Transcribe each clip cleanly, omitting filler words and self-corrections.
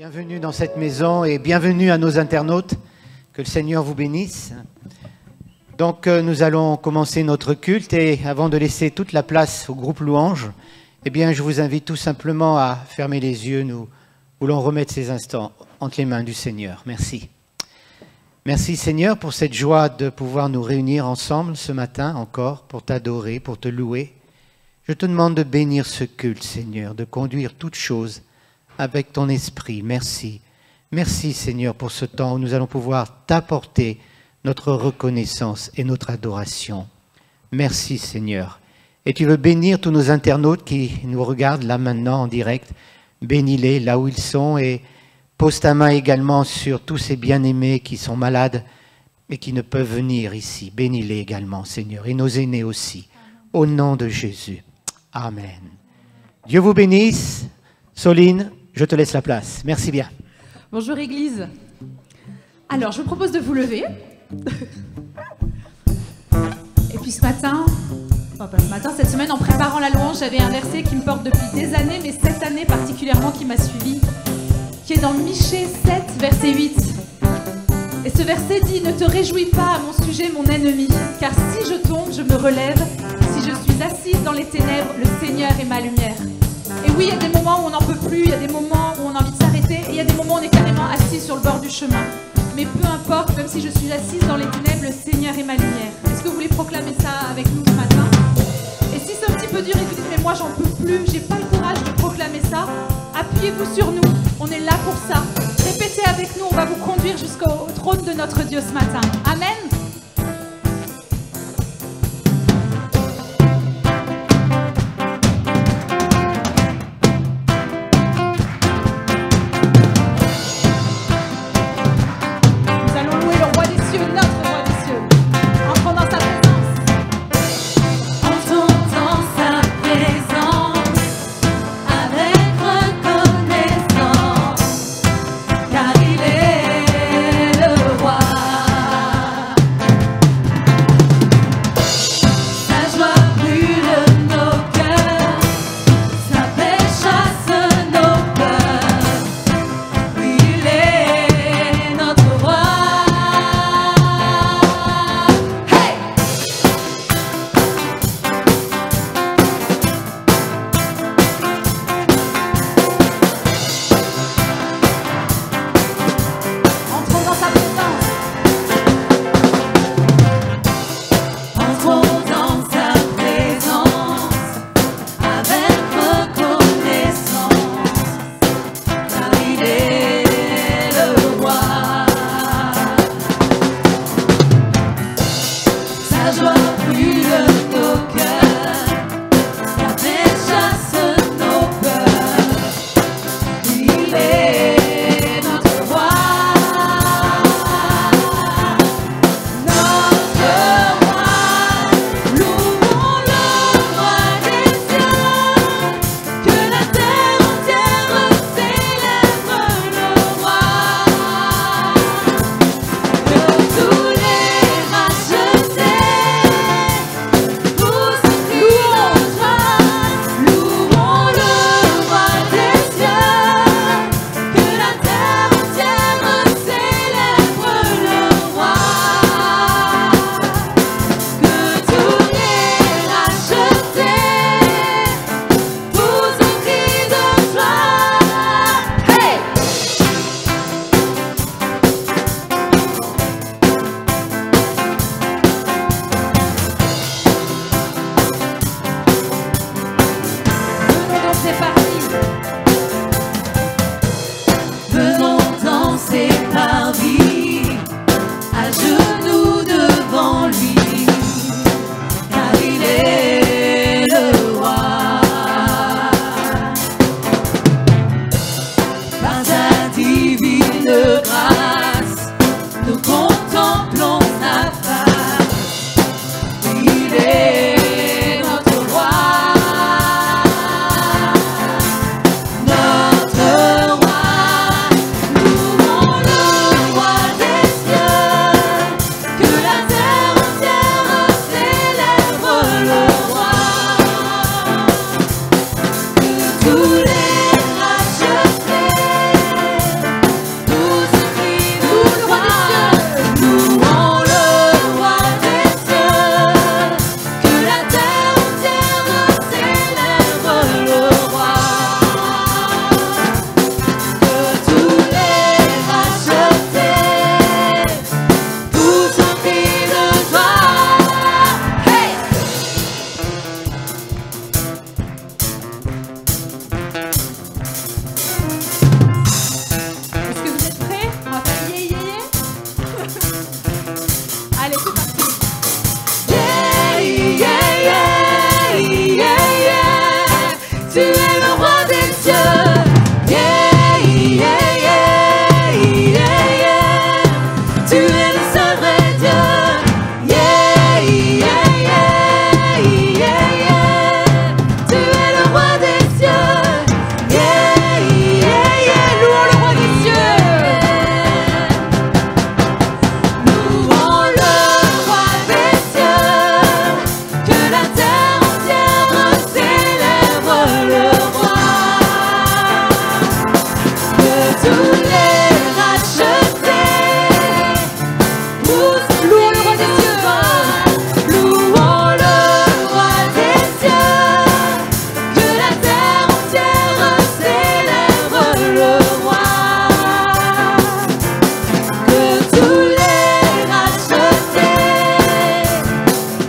Bienvenue dans cette maison et bienvenue à nos internautes. Que le Seigneur vous bénisse. Donc nous allons commencer notre culte et avant de laisser toute la place au groupe Louange, eh bien je vous invite tout simplement à fermer les yeux. Nous voulons remettre ces instants entre les mains du Seigneur. Merci. Merci Seigneur pour cette joie de pouvoir nous réunir ensemble ce matin encore pour t'adorer, pour te louer. Je te demande de bénir ce culte Seigneur, de conduire toutes choses avec ton esprit. Merci. Merci Seigneur pour ce temps où nous allons pouvoir t'apporter notre reconnaissance et notre adoration. Merci Seigneur. Et tu veux bénir tous nos internautes qui nous regardent là maintenant en direct. Bénis-les là où ils sont et pose ta main également sur tous ces bien-aimés qui sont malades et qui ne peuvent venir ici. Bénis-les également Seigneur et nos aînés aussi. Au nom de Jésus. Amen. Dieu vous bénisse. Soline, je te laisse la place. Merci bien. Bonjour Église. Alors, je vous propose de vous lever. Et puis ce matin, cette semaine, en préparant la louange, j'avais un verset qui me porte depuis des années, mais cette année particulièrement qui m'a suivi, qui est dans Michée 7, verset 8. Et ce verset dit « Ne te réjouis pas à mon sujet, mon ennemi, car si je tombe, je me relève. Si je suis assise dans les ténèbres, le Seigneur est ma lumière. » Et oui, il y a des moments où on n'en peut plus, il y a des moments où on a envie de s'arrêter, et il y a des moments où on est carrément assis sur le bord du chemin. Mais peu importe, même si je suis assise dans les ténèbres, le Seigneur est ma lumière. Est-ce que vous voulez proclamer ça avec nous ce matin? Et si c'est un petit peu dur et que vous dites, mais moi j'en peux plus, j'ai pas le courage de proclamer ça, appuyez-vous sur nous, on est là pour ça. Répétez avec nous, on va vous conduire jusqu'au trône de notre Dieu ce matin. Amen. Tous les rachetés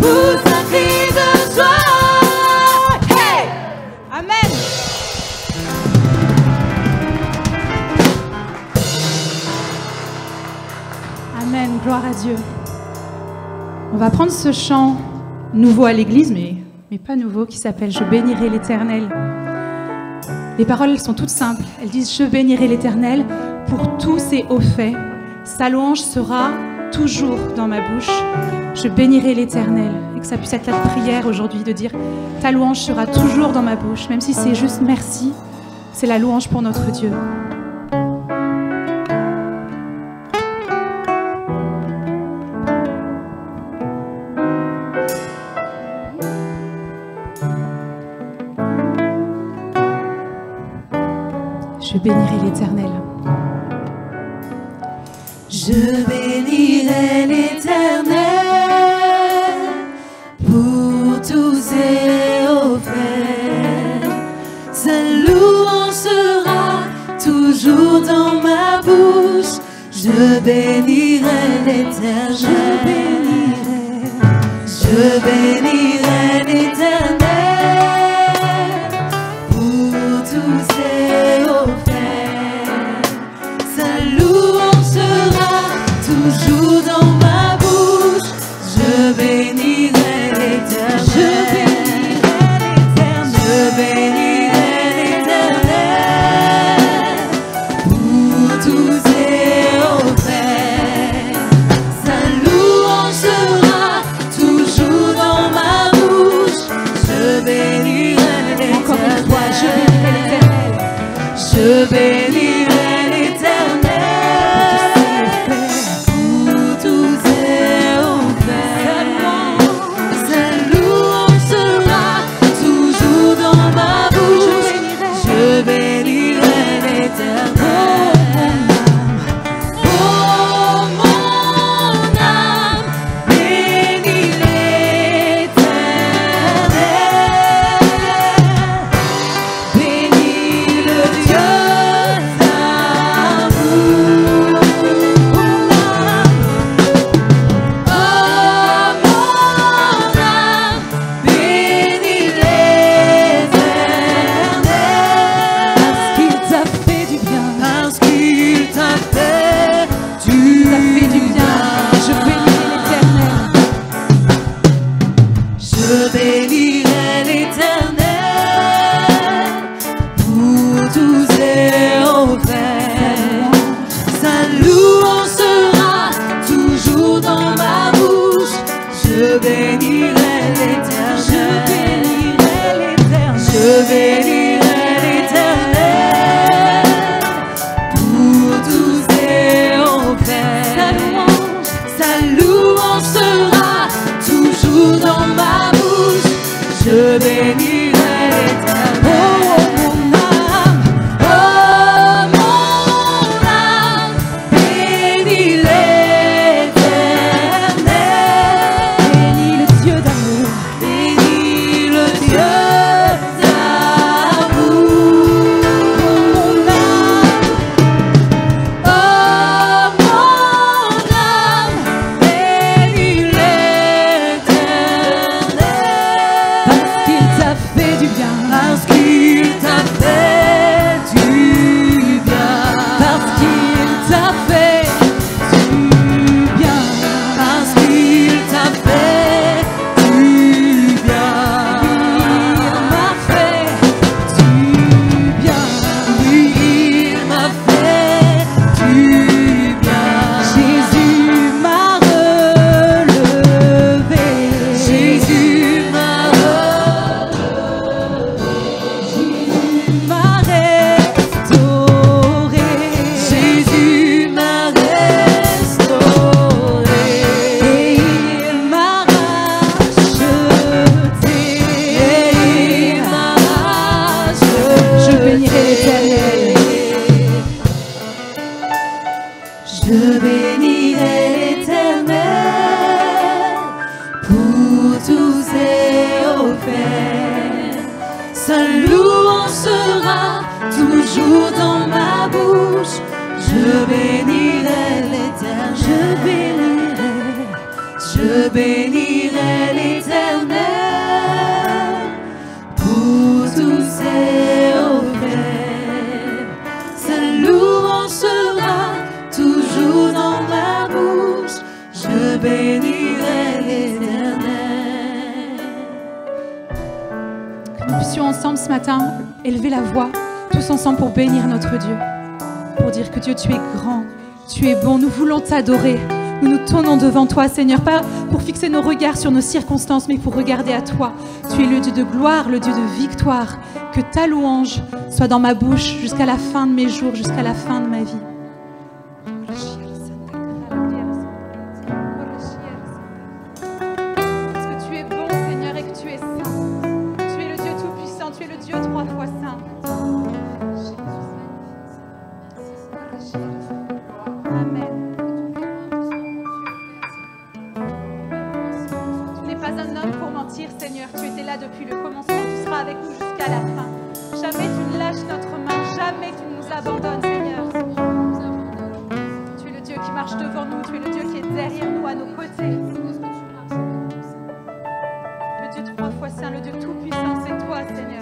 pousse un cri de joie. Hey! Amen. Amen, gloire à Dieu. On va prendre ce chant nouveau à l'église, mais pas nouveau, qui s'appelle « Je bénirai l'Éternel ». Les paroles sont toutes simples. Elles disent « Je bénirai l'Éternel pour tous ses hauts faits. Sa louange sera toujours dans ma bouche. Je bénirai l'Éternel. » Et que ça puisse être la prière aujourd'hui de dire « Ta louange sera toujours dans ma bouche. » Même si c'est juste « merci », c'est la louange pour notre Dieu. Je bénirai l'Éternel. Je bénirai l'Éternel pour tous ses hauts faits. Sa louange sera toujours dans ma bouche. Je bénirai l'Éternel. Je bénirai l'Éternel pour tous ses hauts faits. Sa louange sera toujours dans ma bouche. Je bénirai l'Éternel. Je bénirai l'Éternel pour tous ses hauts faits. Sa louange sera toujours dans ma bouche. Je bénirai l'Éternel. Encore une fois, je bénirai l'Éternel. Je bénirai l'Éternel pour tous ses hauts faits. Sa louange sera toujours dans ma bouche. Je bénirai l'Éternel. Oh mon âme, bénis l'Éternel. Bénis le Dieu d'amour. Oh mon âme, bénis l'Éternel. Parce qu'il t'a fait du bien. Parce qu'il t'a fait du Ça fait du bien. Je bénirai l'Éternel. Je bénirai l'Éternel pour tous ses hauts faits. Sa louange sera toujours dans ma bouche. Je bénirai l'Éternel. Je bénirai l'Éternel pour tous ses hauts faits. Sa louange sera toujours dans ma bouche. Je bénirai l'Éternel. Oh mon âme, bénis l'Éternel. Bénis le Dieu d'amour. Bénis le Dieu d'amour. Oh mon âme, bénis l'Éternel. Parce qu'il t'a fait du bien. Parce qu'il t'a fait du bien. Parce qu'il t'a fait du bien. Parce qu'il t'a fait du bien. Il m'a fait du bien. Oui, il m'a fait du bien. Jésus m'a relevé. Jésus m'a m'a restauré. Jésus m'a restauré. Et il m'a racheté. Et il m'a racheté. Je bénirai l'Éternel. Je bénirai l'Éternel pour tous ses hauts faits. Sa louange sera toujours dans ma bouche. Je bénirai l'Éternel. Je bénirai l'Éternel. est offert. Sa louange sera toujours dans ma bouche. Je bénirai l'Éternel. Que nous puissions ensemble ce matin élever la voix, tous ensemble pour bénir notre Dieu. Pour dire que Dieu, tu es grand, tu es bon, nous voulons t'adorer. Nous nous tournons devant toi, Seigneur, pas pour fixer nos regards sur nos circonstances, mais pour regarder à toi. Tu es le Dieu de gloire, le Dieu de victoire. Que ta louange soit dans ma bouche jusqu'à la fin de mes jours, jusqu'à la fin de ma vie. Parce que tu es bon, Seigneur, et que tu es saint. Tu es le Dieu tout-puissant, tu es le Dieu 3 fois saint. Amen. Pour mentir, Seigneur, tu étais là depuis le commencement, tu seras avec nous jusqu'à la fin. Jamais tu ne lâches notre main, jamais tu ne nous abandonnes, Seigneur. Tu es le Dieu qui marche devant nous, tu es le Dieu qui est derrière nous, à nos côtés. Le Dieu 3 fois saint, le Dieu tout-puissant, c'est toi, Seigneur.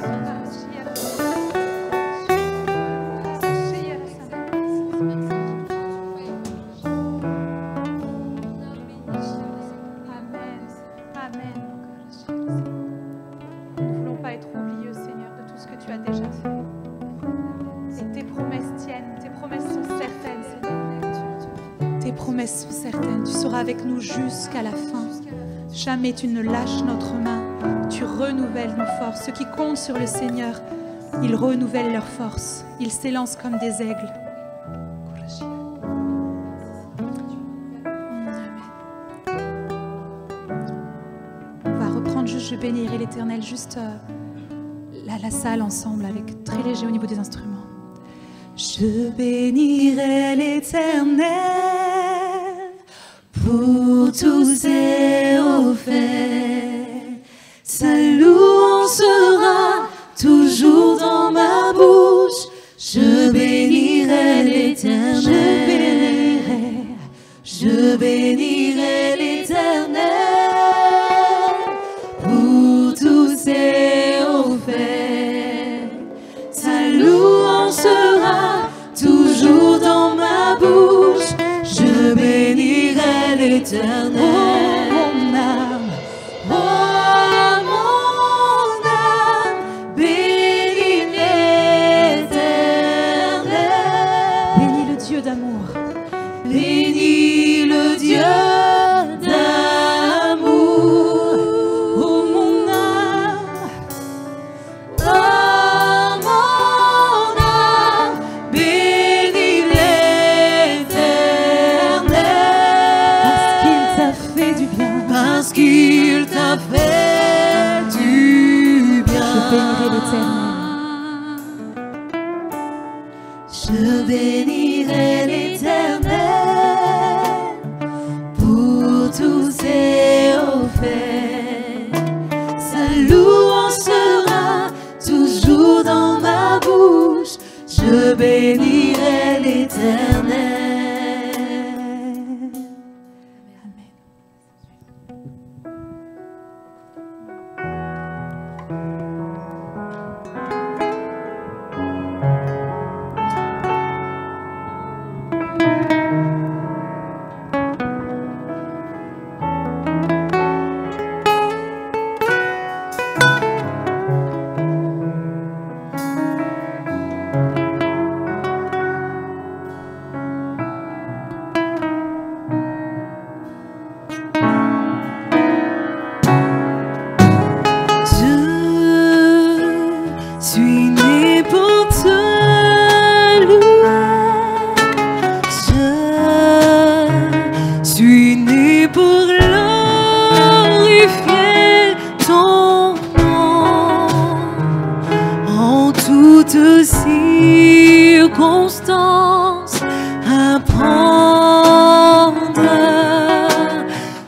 Sont certaines, tu seras avec nous jusqu'à la fin. Jamais tu ne lâches notre main. Tu renouvelles nos forces. Ceux qui comptent sur le Seigneur, ils renouvellent leurs forces. Ils s'élancent comme des aigles. On va reprendre juste, je bénirai l'Éternel, juste la salle ensemble, avec très léger au niveau des instruments. Je bénirai l'Éternel pour tous ses offert. Sa louange sera toujours dans ma bouche. Je bénirai l'Éternel. Je bénirai l'Éternel pour tous ses offert. Sa louange sera toujours dans ma bouche. Je bénirai l'Éternel. Oh mon âme, bénis l'Éternel. Bénis le Dieu d'amour. Bénis le Dieu d'amour. Oh mon âme, bénis parce qu'il t'a fait du bien. Je bénirai l'Éternel pour tous ses offert. Sa louange sera toujours dans ma bouche. Je bénirai l'Éternel. Circonstance à prendre,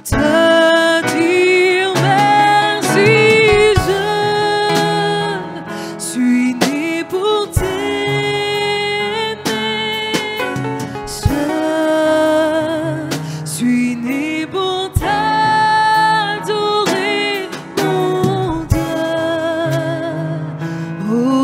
te dire merci, je suis né pour t'aimer, je suis né pour t'adorer, mon Dieu. Oh,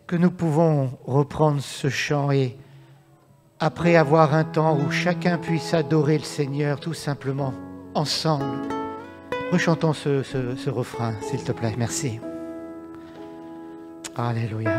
que nous pouvons reprendre ce chant et après avoir un temps où chacun puisse adorer le Seigneur tout simplement, ensemble, rechantons ce refrain, s'il te plaît. Merci. Alléluia.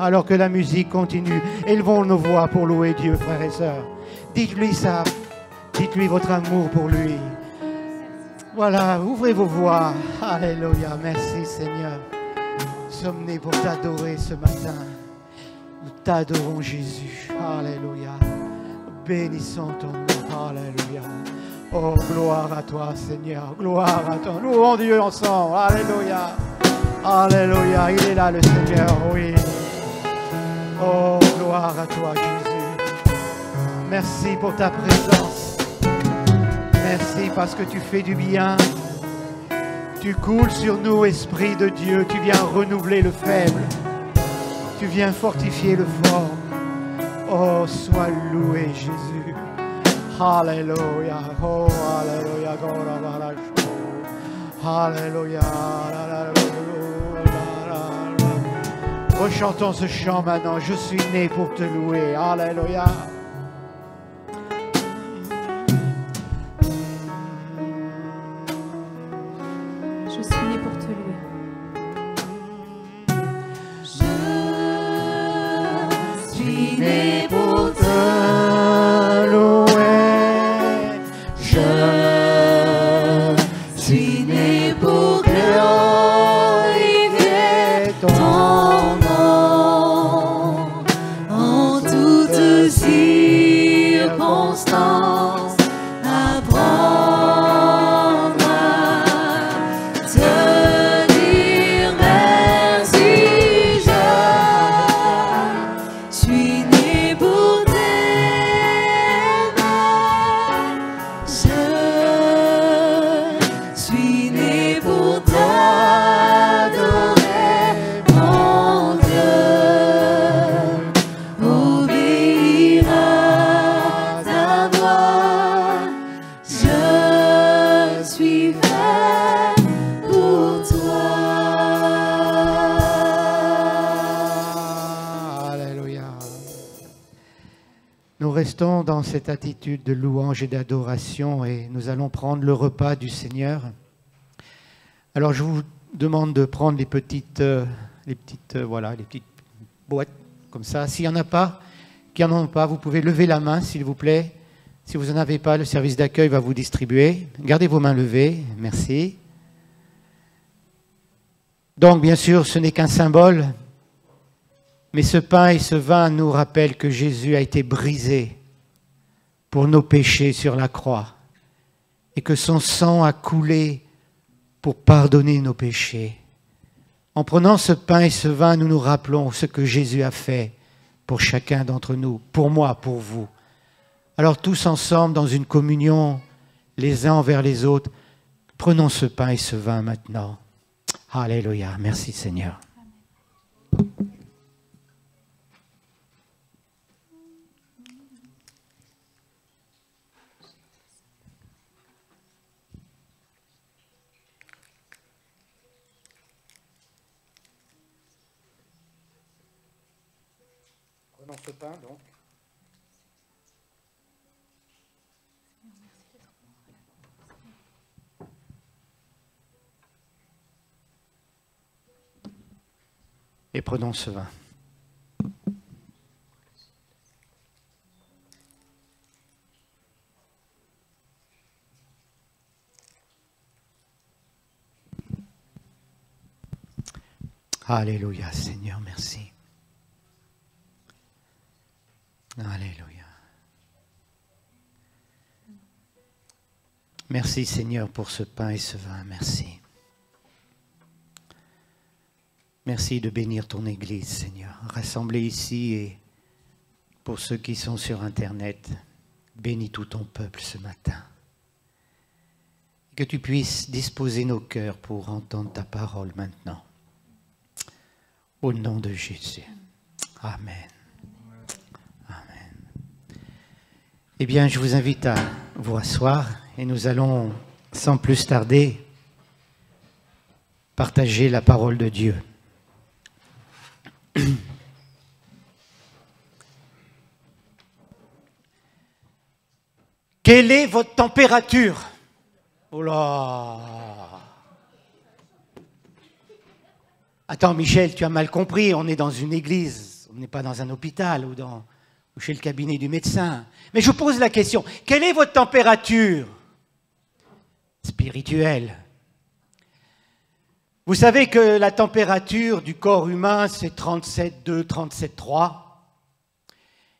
Alors que la musique continue, élevons nos voix pour louer Dieu, frères et sœurs. Dites-lui ça, dites-lui votre amour pour lui. Voilà, ouvrez vos voix. Alléluia, merci Seigneur. Nous sommes nés pour t'adorer ce matin. Nous t'adorons Jésus. Alléluia. Bénissons ton nom. Alléluia. Oh, gloire à toi Seigneur. Gloire à toi. Louons Dieu ensemble. Alléluia. Alléluia. Il est là le Seigneur, oui. Oh, gloire à toi, Jésus. Merci pour ta présence. Merci parce que tu fais du bien. Tu coules sur nous, Esprit de Dieu. Tu viens renouveler le faible. Tu viens fortifier le fort. Oh, sois loué, Jésus. Alléluia. Oh, alléluia. Alléluia. Rechantons ce chant maintenant. Je suis né pour te louer. Alléluia. Je suis né pour te louer. Je suis né pour te louer. Je suis né pour glorifier ton nom en toutes circonstances. Apprendre à te dire merci. Je suis né pour t'aimer. Je suis né pour t'adorer, mon Dieu. Obéir à ta voix. Je suis fait pour toi. Alléluia. Nous restons dans cette attitude de louange et d'adoration et nous allons prendre le repas du Seigneur. Alors je vous demande de prendre les petites boîtes comme ça. S'il n'y en a pas, qui n'en ont pas, vous pouvez lever la main s'il vous plaît. Si vous n'en avez pas, le service d'accueil va vous distribuer. Gardez vos mains levées, merci. Donc bien sûr, ce n'est qu'un symbole. Mais ce pain et ce vin nous rappellent que Jésus a été brisé pour nos péchés sur la croix et que son sang a coulé pour pardonner nos péchés. En prenant ce pain et ce vin, nous nous rappelons ce que Jésus a fait pour chacun d'entre nous, pour moi, pour vous. Alors tous ensemble, dans une communion, les uns envers les autres, prenons ce pain et ce vin maintenant. Alléluia, merci Seigneur. Prenons ce pain, donc. Et prenons ce vin. Alléluia, Seigneur, merci. Alléluia. Merci, Seigneur, pour ce pain et ce vin, merci. Merci de bénir ton Église, Seigneur, rassemblée ici, et pour ceux qui sont sur Internet, bénis tout ton peuple ce matin. Que tu puisses disposer nos cœurs pour entendre ta parole maintenant. Au nom de Jésus. Amen. Amen. Eh bien, je vous invite à vous asseoir et nous allons, sans plus tarder, partager la parole de Dieu. Quelle est votre température? Oh là! Attends, Michel, tu as mal compris, on est dans une église, on n'est pas dans un hôpital ou chez le cabinet du médecin. Mais je vous pose la question, quelle est votre température spirituelle? Vous savez que la température du corps humain, c'est 37,2, 37,3.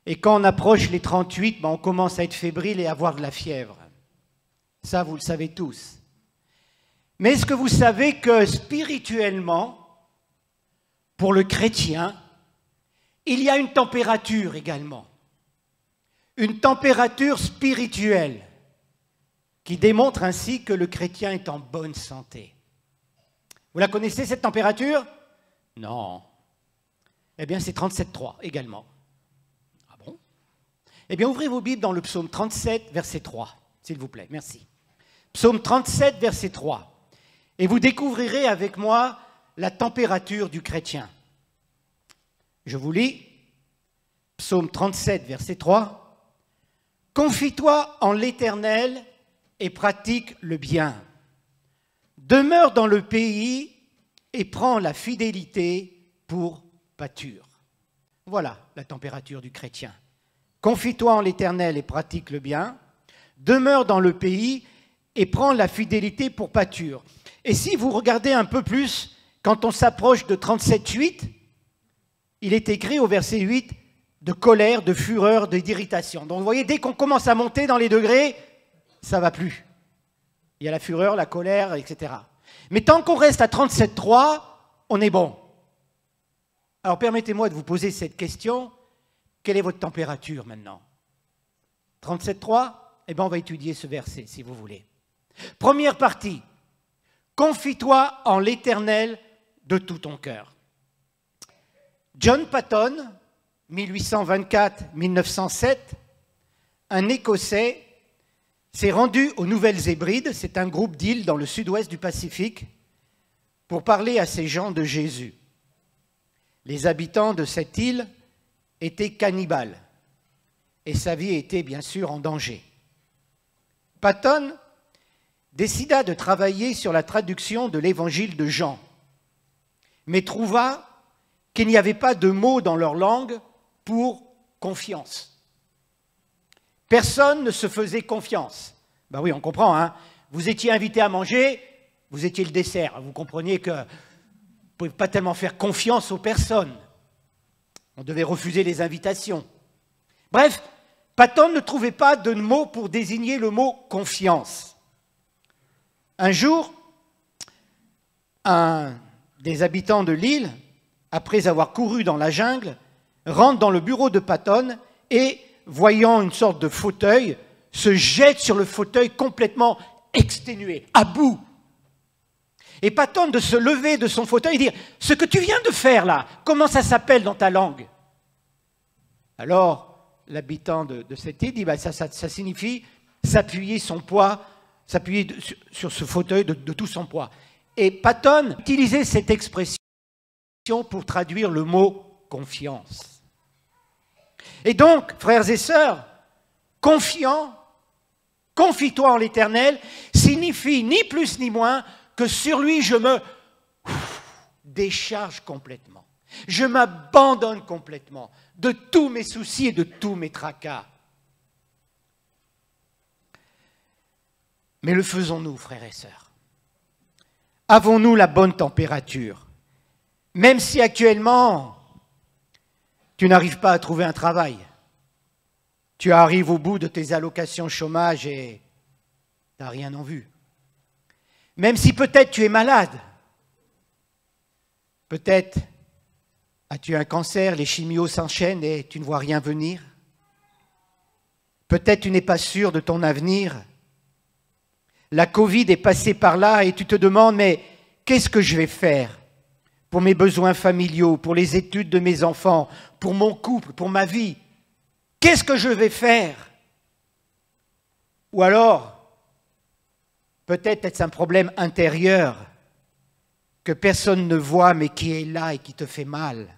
Et quand on approche les 38, on commence à être fébrile et à avoir de la fièvre. Ça, vous le savez tous. Mais est-ce que vous savez que spirituellement, pour le chrétien, il y a une température également. Une température spirituelle qui démontre ainsi que le chrétien est en bonne santé. Vous la connaissez, cette température? Non. Eh bien, c'est 37,3 également. Ah bon? Eh bien, ouvrez vos Bibles dans le psaume 37, verset 3, s'il vous plaît. Merci. Psaume 37, verset 3. Et vous découvrirez avec moi la température du chrétien. Je vous lis, psaume 37, verset 3. « Confie-toi en l'Éternel et pratique le bien. Demeure dans le pays et prends la fidélité pour pâture. » Voilà la température du chrétien. Confie-toi en l'Éternel et pratique le bien. Demeure dans le pays et prends la fidélité pour pâture. Et si vous regardez un peu plus, quand on s'approche de 37,8, il est écrit au verset 8 de colère, de fureur, d'irritation. Donc vous voyez, dès qu'on commence à monter dans les degrés, ça ne va plus. Il y a la fureur, la colère, etc. Mais tant qu'on reste à 37,3, on est bon. Alors permettez-moi de vous poser cette question. Quelle est votre température maintenant? 37,3? Eh bien, on va étudier ce verset, si vous voulez. Première partie. Confie-toi en l'Éternel de tout ton cœur. John Patton, 1824-1907, un Écossais, s'est rendu aux Nouvelles-Hébrides, c'est un groupe d'îles dans le sud-ouest du Pacifique, pour parler à ces gens de Jésus. Les habitants de cette île étaient cannibales et sa vie était bien sûr en danger. Patton décida de travailler sur la traduction de l'évangile de Jean, mais trouva qu'il n'y avait pas de mots dans leur langue pour confiance. Personne ne se faisait confiance. Ben oui, on comprend, hein. Vous étiez invité à manger, vous étiez le dessert. Vous compreniez que vous ne pouvez pas tellement faire confiance aux personnes. On devait refuser les invitations. Bref, Patton ne trouvait pas de mots pour désigner le mot confiance. Un jour, un des habitants de l'île, après avoir couru dans la jungle, rentre dans le bureau de Patton et, voyant une sorte de fauteuil, se jette sur le fauteuil complètement exténué, à bout. Et Patton de se lever de son fauteuil et dire « Ce que tu viens de faire là, comment ça s'appelle dans ta langue ?» Alors, l'habitant de cette île dit ça signifie s'appuyer son poids, s'appuyer sur ce fauteuil de tout son poids. Et Patton utilisait cette expression pour traduire le mot « confiance ». Et donc, frères et sœurs, confiant, confie-toi en l'Éternel, signifie ni plus ni moins que sur lui je me décharge complètement. Je m'abandonne complètement de tous mes soucis et de tous mes tracas. Mais le faisons-nous, frères et sœurs? Avons-nous la bonne température? Même si actuellement, tu n'arrives pas à trouver un travail, tu arrives au bout de tes allocations chômage et tu n'as rien en vue. Même si peut-être tu es malade, peut-être as-tu un cancer, les chimios s'enchaînent et tu ne vois rien venir. Peut-être tu n'es pas sûr de ton avenir. La Covid est passée par là et tu te demandes, mais qu'est-ce que je vais faire pour mes besoins familiaux, pour les études de mes enfants, pour mon couple, pour ma vie? Qu'est-ce que je vais faire? Ou alors, peut-être est-ce un problème intérieur que personne ne voit mais qui est là et qui te fait mal.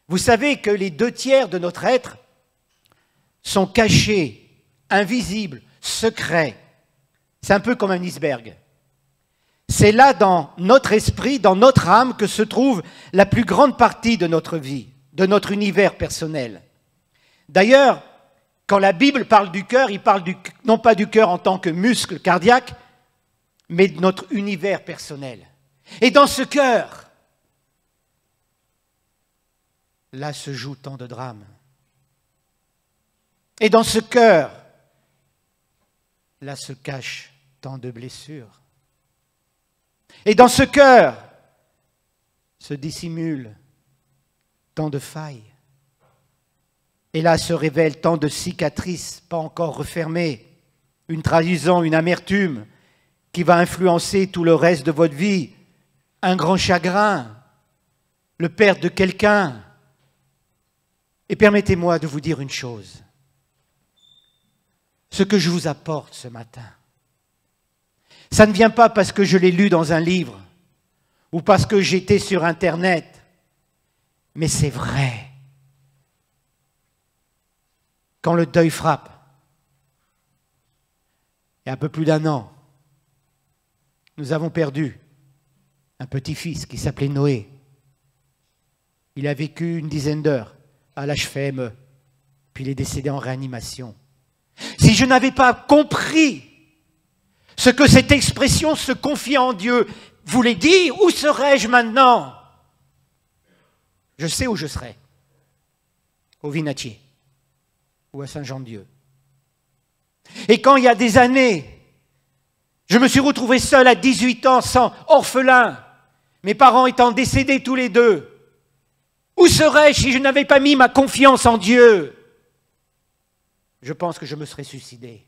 Vous savez que les 2/3 de notre être sont cachés, invisibles, secrets. C'est un peu comme un iceberg. C'est là dans notre esprit, dans notre âme que se trouve la plus grande partie de notre vie, de notre univers personnel. D'ailleurs, quand la Bible parle du cœur, il parle non pas du cœur en tant que muscle cardiaque, mais de notre univers personnel. Et dans ce cœur, là se joue tant de drames. Et dans ce cœur, là se cachent tant de blessures. Et dans ce cœur se dissimulent tant de failles. Et là se révèlent tant de cicatrices pas encore refermées, une trahison, une amertume qui va influencer tout le reste de votre vie, un grand chagrin, le perte de quelqu'un. Et permettez-moi de vous dire une chose. Ce que je vous apporte ce matin, ça ne vient pas parce que je l'ai lu dans un livre ou parce que j'étais sur Internet, mais c'est vrai. Quand le deuil frappe, il y a un peu plus d'1 an, nous avons perdu un petit-fils qui s'appelait Noé. Il a vécu une dizaine d'heures à l'HFME, puis il est décédé en réanimation. Si je n'avais pas compris ce que cette expression se confier en Dieu voulait dire, où serais-je maintenant? Je sais où je serais. Au Vinatier ou à Saint-Jean-de-Dieu. Et quand il y a des années, je me suis retrouvé seul à 18 ans, sans orphelin, mes parents étant décédés tous les deux, où serais-je si je n'avais pas mis ma confiance en Dieu? Je pense que je me serais suicidé.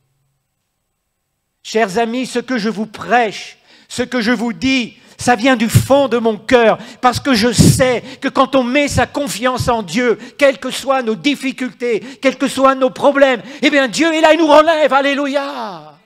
Chers amis, ce que je vous prêche, ce que je vous dis, ça vient du fond de mon cœur, parce que je sais que quand on met sa confiance en Dieu, quelles que soient nos difficultés, quels que soient nos problèmes, eh bien Dieu est là, il nous relève, alléluia.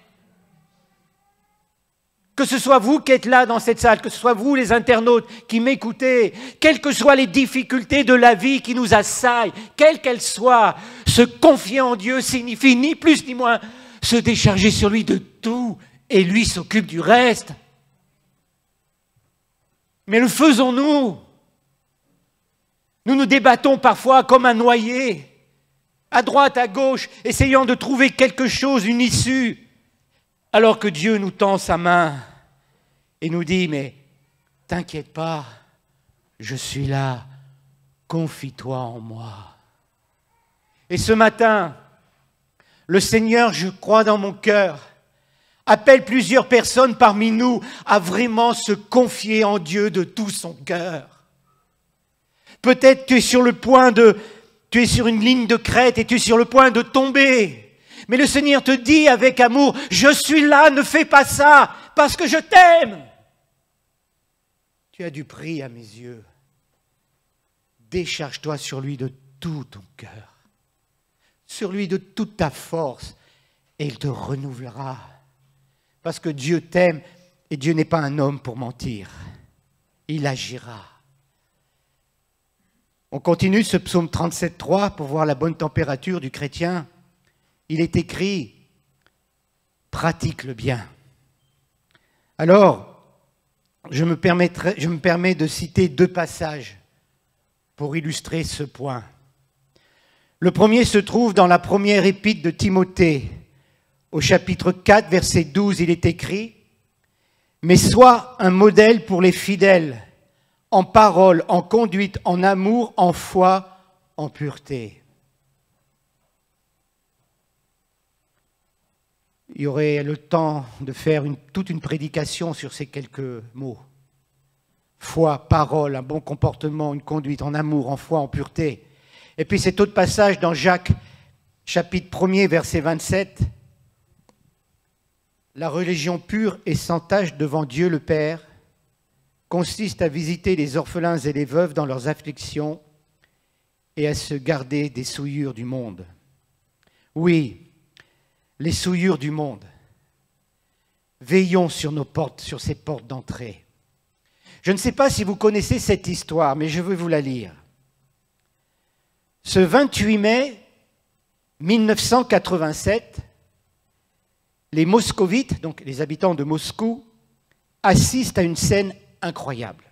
Que ce soit vous qui êtes là dans cette salle, que ce soit vous les internautes qui m'écoutez, quelles que soient les difficultés de la vie qui nous assaillent, quelles qu'elles soient, se confier en Dieu signifie ni plus ni moins se décharger sur lui de tout et lui s'occupe du reste. Mais le faisons-nous? Nous nous débattons parfois comme un noyé, à droite, à gauche, essayant de trouver quelque chose, une issue, alors que Dieu nous tend sa main et nous dit, mais t'inquiète pas, je suis là, confie-toi en moi. Et ce matin, le Seigneur, je crois dans mon cœur, appelle plusieurs personnes parmi nous à vraiment se confier en Dieu de tout son cœur. Peut-être tu es sur une ligne de crête et tu es sur le point de tomber. Mais le Seigneur te dit avec amour, je suis là, ne fais pas ça, parce que je t'aime. Tu as du prix à mes yeux. Décharge-toi sur lui de tout ton cœur, sur lui de toute ta force, et il te renouvellera. Parce que Dieu t'aime, et Dieu n'est pas un homme pour mentir. Il agira. On continue ce psaume 37,3 pour voir la bonne température du chrétien. Il est écrit « pratique le bien ». Alors, je me permets de citer 2 passages pour illustrer ce point. Le premier se trouve dans la première épître de Timothée. Au chapitre 4, verset 12, il est écrit « Mais sois un modèle pour les fidèles, en parole, en conduite, en amour, en foi, en pureté. » Il y aurait le temps de faire toute une prédication sur ces quelques mots. Foi, parole, un bon comportement, une conduite en amour, en foi, en pureté. Et puis cet autre passage dans Jacques, chapitre 1er, verset 27. La religion pure et sans tache devant Dieu le Père consiste à visiter les orphelins et les veuves dans leurs afflictions et à se garder des souillures du monde. Oui, les souillures du monde. Veillons sur nos portes, sur ces portes d'entrée. Je ne sais pas si vous connaissez cette histoire, mais je veux vous la lire. Ce 28 mai 1987, les moscovites, donc les habitants de Moscou, assistent à une scène incroyable.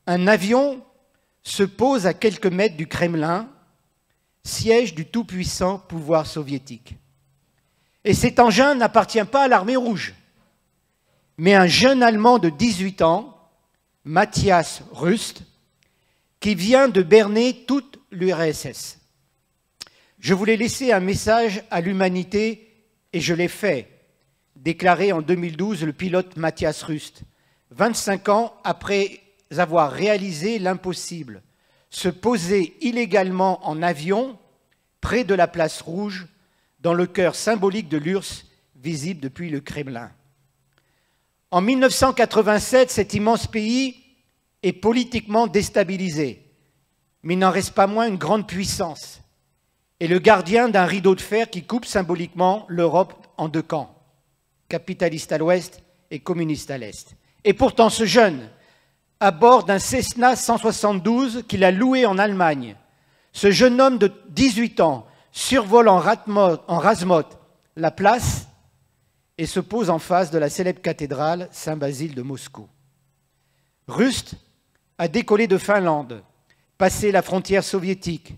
Un avion se pose à quelques mètres du Kremlin, siège du tout-puissant pouvoir soviétique. Et cet engin n'appartient pas à l'armée rouge, mais un jeune Allemand de 18 ans, Matthias Rust, qui vient de berner toute l'URSS. Je voulais laisser un message à l'humanité et je l'ai fait, déclaré en 2012 le pilote Matthias Rust, 25 ans après avoir réalisé l'impossible, se poser illégalement en avion près de la place rouge, dans le cœur symbolique de l'URSS, visible depuis le Kremlin. En 1987, cet immense pays est politiquement déstabilisé, mais il n'en reste pas moins une grande puissance et le gardien d'un rideau de fer qui coupe symboliquement l'Europe en 2 camps, capitaliste à l'ouest et communiste à l'est. Et pourtant, ce jeune, à bord d'un Cessna 172 qu'il a loué en Allemagne, ce jeune homme de 18 ans survole en rase-motte la place et se pose en face de la célèbre cathédrale Saint-Basile de Moscou. Rust a décollé de Finlande, passé la frontière soviétique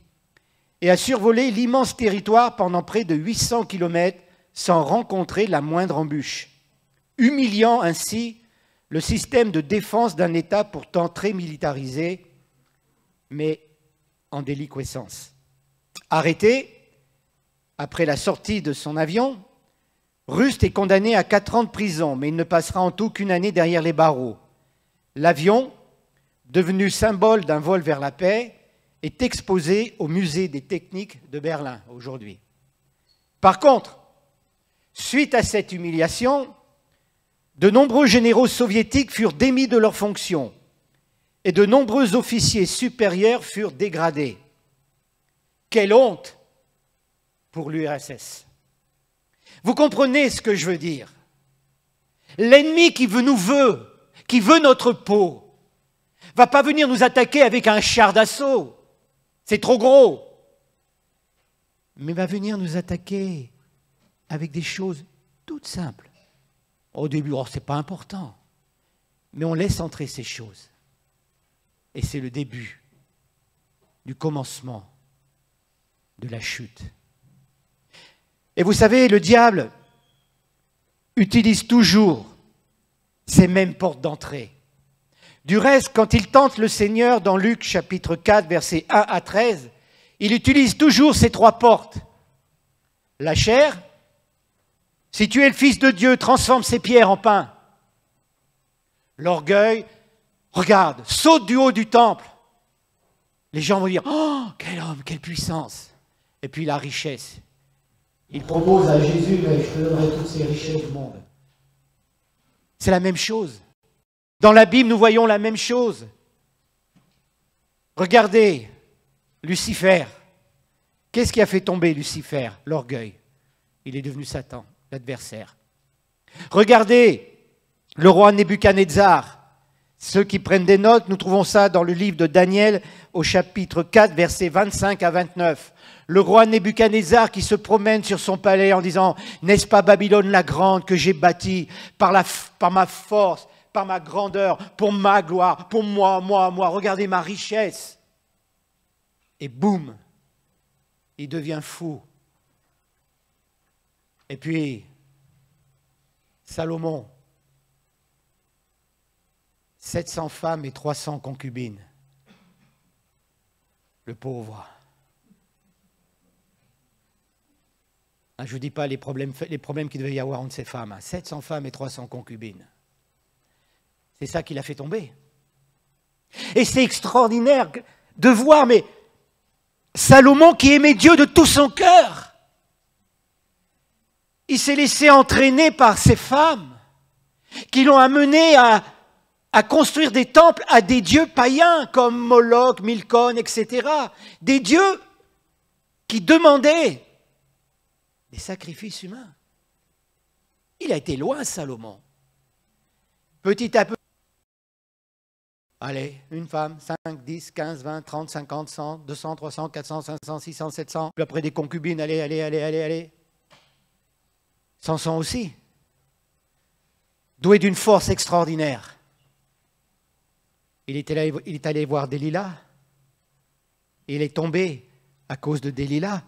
et a survolé l'immense territoire pendant près de 800 km sans rencontrer la moindre embûche, humiliant ainsi le système de défense d'un État pourtant très militarisé, mais en déliquescence. Arrêté, après la sortie de son avion, Rust est condamné à 4 ans de prison, mais il ne passera en tout qu'1 année derrière les barreaux. L'avion, devenu symbole d'un vol vers la paix, est exposé au musée des techniques de Berlin aujourd'hui. Par contre, suite à cette humiliation, de nombreux généraux soviétiques furent démis de leurs fonctions et de nombreux officiers supérieurs furent dégradés. Quelle honte pour l'URSS! Vous comprenez ce que je veux dire? L'ennemi qui nous veut, qui veut notre peau, va pas venir nous attaquer avec un char d'assaut. C'est trop gros. Mais va venir nous attaquer avec des choses toutes simples. Au début, oh, c'est pas important. Mais on laisse entrer ces choses. Et c'est le début du commencement de la chute. Et vous savez, le diable utilise toujours ces mêmes portes d'entrée. Du reste, quand il tente le Seigneur dans Luc chapitre 4, versets 1 à 13, il utilise toujours ces 3 portes. La chair, si tu es le Fils de Dieu, transforme ces pierres en pain. L'orgueil, regarde, saute du haut du temple. Les gens vont dire, oh, quel homme, quelle puissance. Et puis la richesse. Il propose à Jésus, mais je te donnerai toutes ces richesses du monde. C'est la même chose. Dans la Bible, nous voyons la même chose. Regardez, Lucifer. Qu'est-ce qui a fait tomber Lucifer? L'orgueil. Il est devenu Satan, l'adversaire. Regardez, le roi Nebuchadnezzar. Ceux qui prennent des notes, nous trouvons ça dans le livre de Daniel au chapitre 4, versets 25 à 29. Le roi Nebuchadnezzar qui se promène sur son palais en disant « N'est-ce pas Babylone la grande que j'ai bâtie par ma force, par ma grandeur, pour ma gloire, pour moi, regardez ma richesse !» Et boum, il devient fou. Et puis, Salomon, 700 femmes et 300 concubines. Le pauvre. Je ne vous dis pas les problèmes qu'il devait y avoir entre ces femmes. 700 femmes et 300 concubines. C'est ça qui l'a fait tomber. Et c'est extraordinaire de voir, mais Salomon qui aimait Dieu de tout son cœur, il s'est laissé entraîner par ces femmes qui l'ont amené à construire des temples à des dieux païens comme Moloch, Milcom, etc. Des dieux qui demandaient des sacrifices humains. Il a été loin, Salomon. Petit à petit, allez, une femme, 5, 10, 15, 20, 30, 50, 100, 200, 300, 400, 500, 600, 700. Puis après des concubines, allez. Samson aussi. Doué d'une force extraordinaire. Il est allé voir Delilah. Il est tombé à cause de Delilah.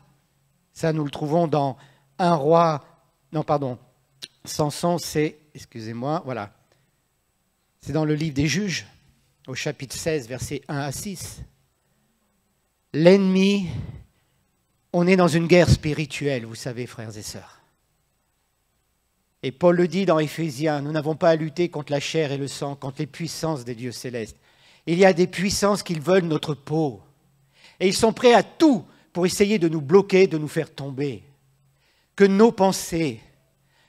Ça, nous le trouvons dans un roi... Non, pardon. Samson, c'est... Excusez-moi, voilà. C'est dans le livre des Juges, au chapitre 16, versets 1 à 6. L'ennemi, on est dans une guerre spirituelle, vous savez, frères et sœurs. Et Paul le dit dans Éphésiens, nous n'avons pas à lutter contre la chair et le sang, contre les puissances des dieux célestes. Il y a des puissances qui veulent notre peau. Et ils sont prêts à tout pour essayer de nous bloquer, de nous faire tomber. Que nos pensées,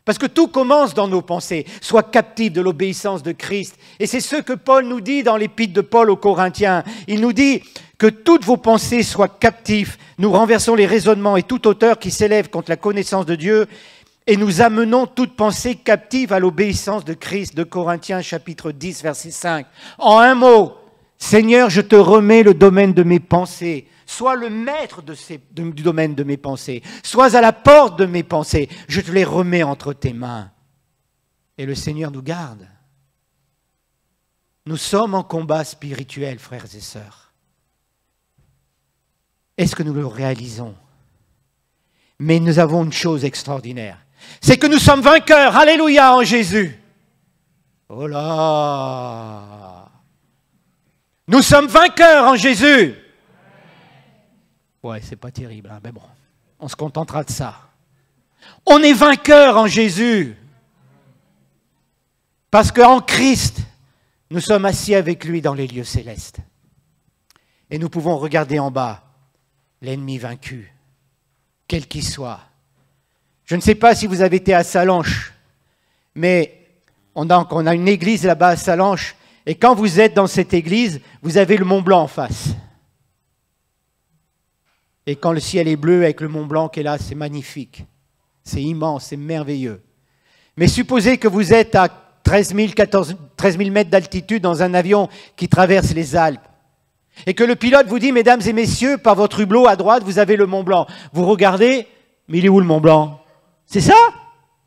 parce que tout commence dans nos pensées, soient captives de l'obéissance de Christ. Et c'est ce que Paul nous dit dans l'épître de Paul aux Corinthiens. Il nous dit que toutes vos pensées soient captives. Nous renversons les raisonnements et toute hauteur qui s'élève contre la connaissance de Dieu et nous amenons toute pensée captive à l'obéissance de Christ. De Corinthiens chapitre 10, verset 5. En un mot, Seigneur, je te remets le domaine de mes pensées. Sois le maître du domaine de mes pensées. Sois à la porte de mes pensées. Je te les remets entre tes mains. Et le Seigneur nous garde. Nous sommes en combat spirituel, frères et sœurs. Est-ce que nous le réalisons? Mais nous avons une chose extraordinaire. C'est que nous sommes vainqueurs. Alléluia en Jésus. Oh là! Nous sommes vainqueurs en Jésus. Ouais, c'est pas terrible, hein, mais bon, on se contentera de ça. On est vainqueurs en Jésus. Parce qu'en Christ, nous sommes assis avec lui dans les lieux célestes. Et nous pouvons regarder en bas l'ennemi vaincu, quel qu'il soit. Je ne sais pas si vous avez été à Sallanches, mais on a une église là-bas à Sallanches, et quand vous êtes dans cette église, vous avez le Mont Blanc en face. Et quand le ciel est bleu avec le Mont Blanc qui est là, c'est magnifique. C'est immense, c'est merveilleux. Mais supposez que vous êtes à 13 000 mètres d'altitude dans un avion qui traverse les Alpes. Et que le pilote vous dit, mesdames et messieurs, par votre hublot à droite, vous avez le Mont Blanc. Vous regardez, mais il est où le Mont Blanc? C'est ça?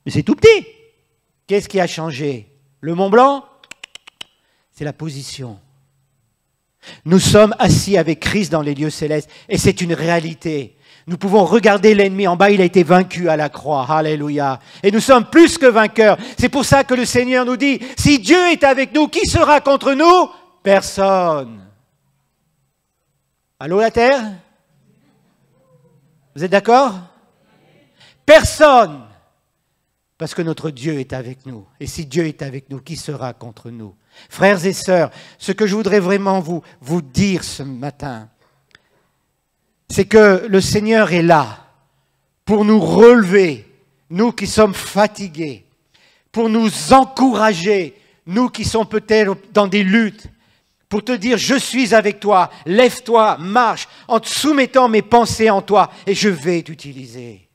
Mais c'est tout petit. Qu'est-ce qui a changé? Le Mont Blanc, c'est la position. Nous sommes assis avec Christ dans les lieux célestes et c'est une réalité. Nous pouvons regarder l'ennemi en bas, il a été vaincu à la croix. Alléluia. Et nous sommes plus que vainqueurs. C'est pour ça que le Seigneur nous dit, si Dieu est avec nous, qui sera contre nous? Personne. Allô la terre? Vous êtes d'accord? Personne. Parce que notre Dieu est avec nous. Et si Dieu est avec nous, qui sera contre nous? Frères et sœurs, ce que je voudrais vraiment vous dire ce matin, c'est que le Seigneur est là pour nous relever, nous qui sommes fatigués, pour nous encourager, nous qui sommes peut-être dans des luttes, pour te dire, je suis avec toi, lève-toi, marche, en te soumettant mes pensées en toi, et je vais t'utiliser.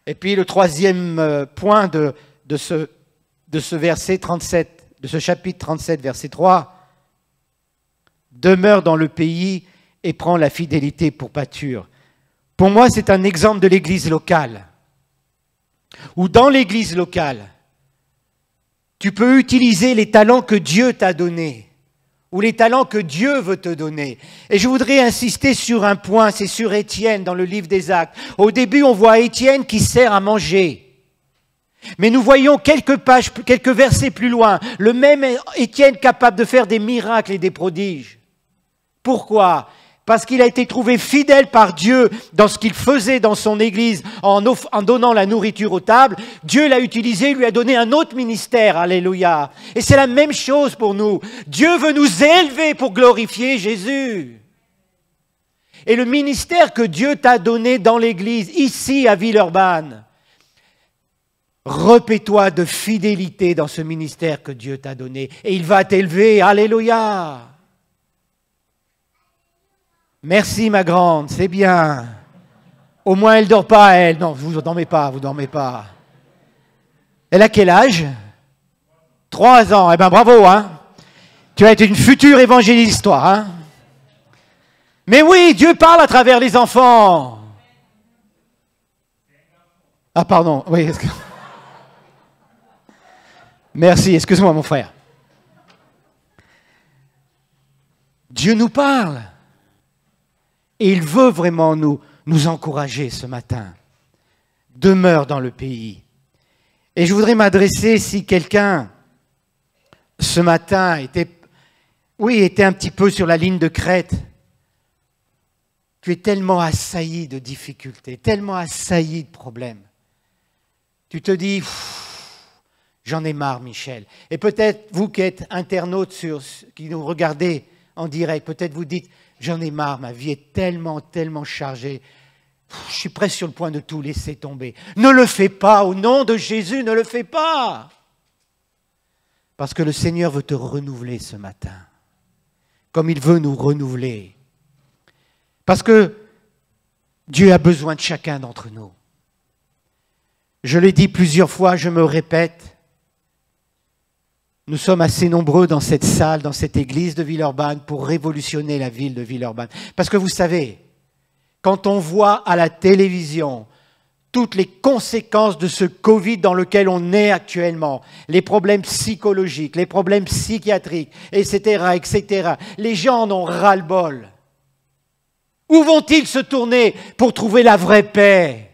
Et puis le troisième point de ce verset 37 de ce chapitre 37, verset 3, « Demeure dans le pays et prends la fidélité pour pâture. » Pour moi, c'est un exemple de l'église locale. Ou dans l'église locale, tu peux utiliser les talents que Dieu t'a donnés, ou les talents que Dieu veut te donner. Et je voudrais insister sur un point, c'est sur Étienne dans le livre des Actes. Au début, on voit Étienne qui sert à manger. Mais nous voyons quelques pages, quelques versets plus loin, le même Étienne capable de faire des miracles et des prodiges. Pourquoi ? Parce qu'il a été trouvé fidèle par Dieu dans ce qu'il faisait dans son église en donnant la nourriture aux tables. Dieu l'a utilisé, il lui a donné un autre ministère, alléluia. Et c'est la même chose pour nous. Dieu veut nous élever pour glorifier Jésus. Et le ministère que Dieu t'a donné dans l'église, ici à Villeurbanne, repais-toi de fidélité dans ce ministère que Dieu t'a donné. Et il va t'élever, alléluia. Merci ma grande, c'est bien. Au moins elle ne dort pas, elle. Non, vous ne dormez pas, vous ne dormez pas. Elle a quel âge? 3 ans. Eh bien bravo, hein. Tu vas être une future évangéliste, toi, hein. Mais oui, Dieu parle à travers les enfants. Ah pardon, oui. Merci, excuse-moi mon frère. Dieu nous parle. Et il veut vraiment nous encourager ce matin. Demeure dans le pays. Et je voudrais m'adresser, si quelqu'un, ce matin, était un petit peu sur la ligne de crête. Tu es tellement assailli de difficultés, tellement assailli de problèmes. Tu te dis, j'en ai marre, Michel. Et peut-être, vous qui êtes internautes, qui nous regardez en direct, peut-être vous dites, j'en ai marre, ma vie est tellement, tellement chargée. Je suis presque sur le point de tout laisser tomber. Ne le fais pas, au nom de Jésus, ne le fais pas. Parce que le Seigneur veut te renouveler ce matin, comme il veut nous renouveler. Parce que Dieu a besoin de chacun d'entre nous. Je l'ai dit plusieurs fois, je me répète, nous sommes assez nombreux dans cette salle, dans cette église de Villeurbanne pour révolutionner la ville de Villeurbanne. Parce que vous savez, quand on voit à la télévision toutes les conséquences de ce Covid dans lequel on est actuellement, les problèmes psychologiques, les problèmes psychiatriques, etc., etc., les gens en ont ras-le-bol. Où vont-ils se tourner pour trouver la vraie paix?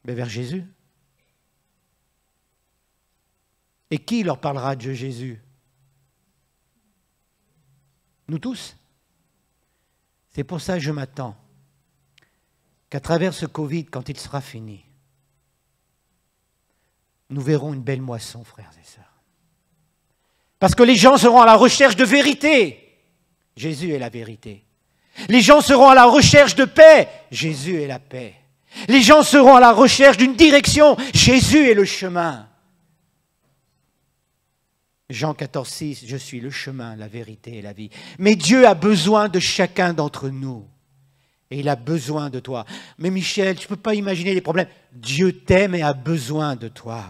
Mais vers Jésus. Et qui leur parlera de Jésus? Nous tous. C'est pour ça que je m'attends qu'à travers ce Covid, quand il sera fini, nous verrons une belle moisson, frères et sœurs. Parce que les gens seront à la recherche de vérité. Jésus est la vérité. Les gens seront à la recherche de paix. Jésus est la paix. Les gens seront à la recherche d'une direction. Jésus est le chemin. Jean 14, 6, je suis le chemin, la vérité et la vie. Mais Dieu a besoin de chacun d'entre nous. Et il a besoin de toi. Mais Michel, tu ne peux pas imaginer les problèmes. Dieu t'aime et a besoin de toi.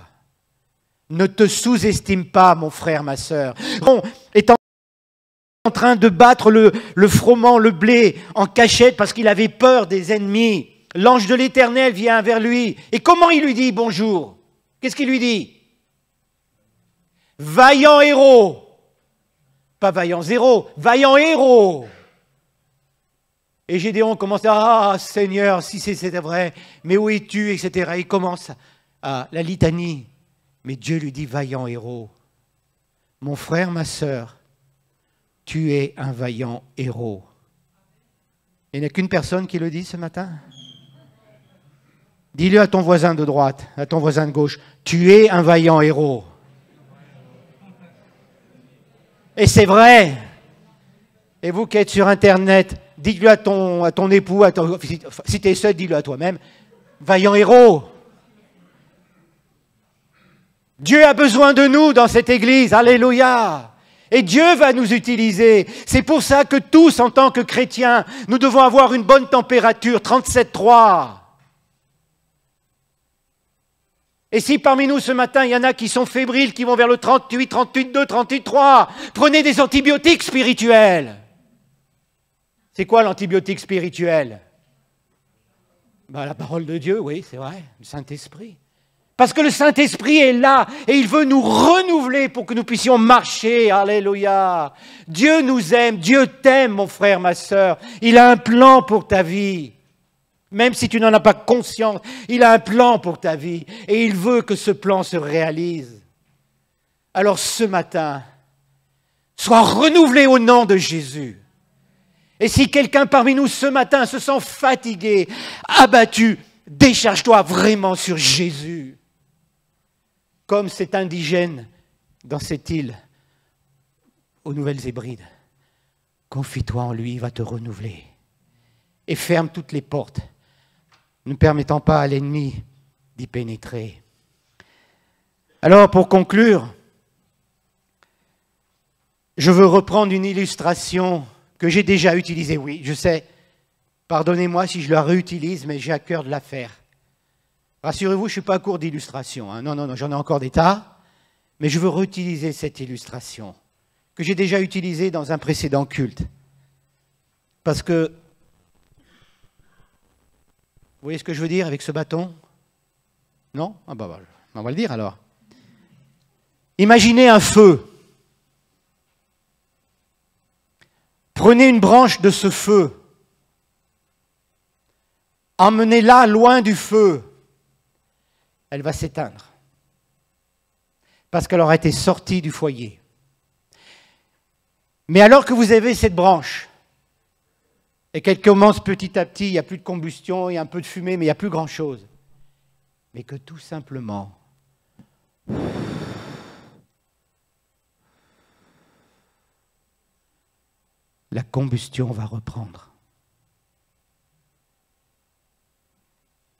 Ne te sous-estime pas, mon frère, ma sœur. On est en train de battre le froment, le blé, en cachette parce qu'il avait peur des ennemis. L'ange de l'Éternel vient vers lui. Et comment il lui dit bonjour? Qu'est-ce qu'il lui dit? Vaillant héros. Pas vaillant zéro, vaillant héros. Et Gédéon commence à « Ah, Seigneur, si c'était vrai, mais où es-tu » etc. Il commence à la litanie. Mais Dieu lui dit « Vaillant héros. Mon frère, ma sœur, tu es un vaillant héros. » Il n'y a qu'une personne qui le dit ce matin. Dis-le à ton voisin de droite, à ton voisin de gauche. Tu es un vaillant héros. Et c'est vrai. Et vous qui êtes sur Internet, dites-le à ton époux, si tu es seul, dis-le à toi-même. Vaillant héros. Dieu a besoin de nous dans cette église. Alléluia. Et Dieu va nous utiliser. C'est pour ça que tous, en tant que chrétiens, nous devons avoir une bonne température, 37,3. Et si parmi nous ce matin, il y en a qui sont fébriles, qui vont vers le 38, 38,2, 38,3, prenez des antibiotiques spirituels. C'est quoi l'antibiotique spirituel? La parole de Dieu, oui, c'est vrai, le Saint-Esprit. Parce que le Saint-Esprit est là et il veut nous renouveler pour que nous puissions marcher. Alléluia. Dieu nous aime, Dieu t'aime, mon frère, ma sœur. Il a un plan pour ta vie. Même si tu n'en as pas conscience, il a un plan pour ta vie et il veut que ce plan se réalise. Alors ce matin, sois renouvelé au nom de Jésus. Et si quelqu'un parmi nous ce matin se sent fatigué, abattu, décharge-toi vraiment sur Jésus. Comme cet indigène dans cette île aux Nouvelles-Hébrides. Confie-toi en lui, il va te renouveler. Et ferme toutes les portes, ne permettant pas à l'ennemi d'y pénétrer. Alors, pour conclure, je veux reprendre une illustration que j'ai déjà utilisée. Oui, je sais, pardonnez-moi si je la réutilise, mais j'ai à cœur de la faire. Rassurez-vous, je ne suis pas à court d'illustrations. Hein. Non, j'en ai encore des tas. Mais je veux réutiliser cette illustration que j'ai déjà utilisée dans un précédent culte. Parce que, vous voyez ce que je veux dire avec ce bâton? Non? On va le dire alors. Imaginez un feu. Prenez une branche de ce feu. Emmenez-la loin du feu. Elle va s'éteindre. Parce qu'elle aura été sortie du foyer. Mais alors que vous avez cette branche, et qu'elle commence petit à petit, il n'y a plus de combustion, il y a un peu de fumée, mais il n'y a plus grand-chose. Mais que tout simplement, la combustion va reprendre.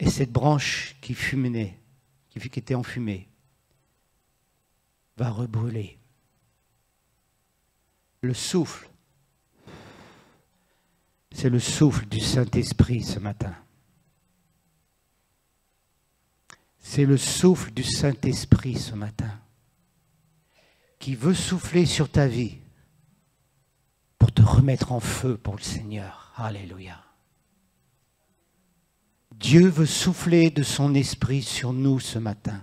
Et cette branche qui fumait, qui était enfumée, va rebrûler. Le souffle, c'est le souffle du Saint-Esprit ce matin. C'est le souffle du Saint-Esprit ce matin qui veut souffler sur ta vie pour te remettre en feu pour le Seigneur. Alléluia. Dieu veut souffler de son esprit sur nous ce matin.